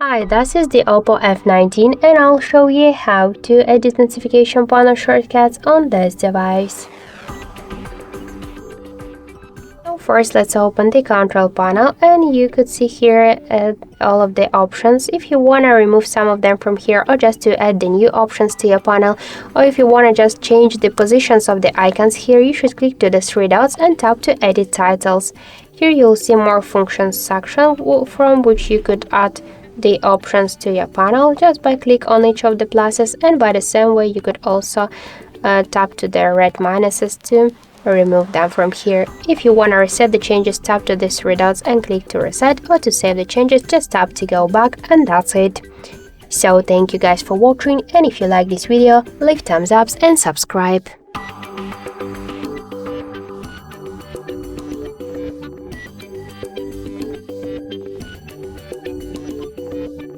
Hi, this is the OPPO F19 and I'll show you how to edit notification panel shortcuts on this device. So first, let's open the control panel and you could see here all of the options. If you want to remove some of them from here or just to add the new options to your panel, or if you want to just change the positions of the icons here, you should click to the three dots and tap to edit titles. Here you'll see more functions section from which you could add the options to your panel just by click on each of the pluses, and by the same way you could also tap to the red minuses to remove them from here. If you want to reset the changes, tap to these three dots and click to reset, or to save the changes just tap to go back, and that's it. So thank you guys for watching, and if you like this video, leave thumbs ups and subscribe.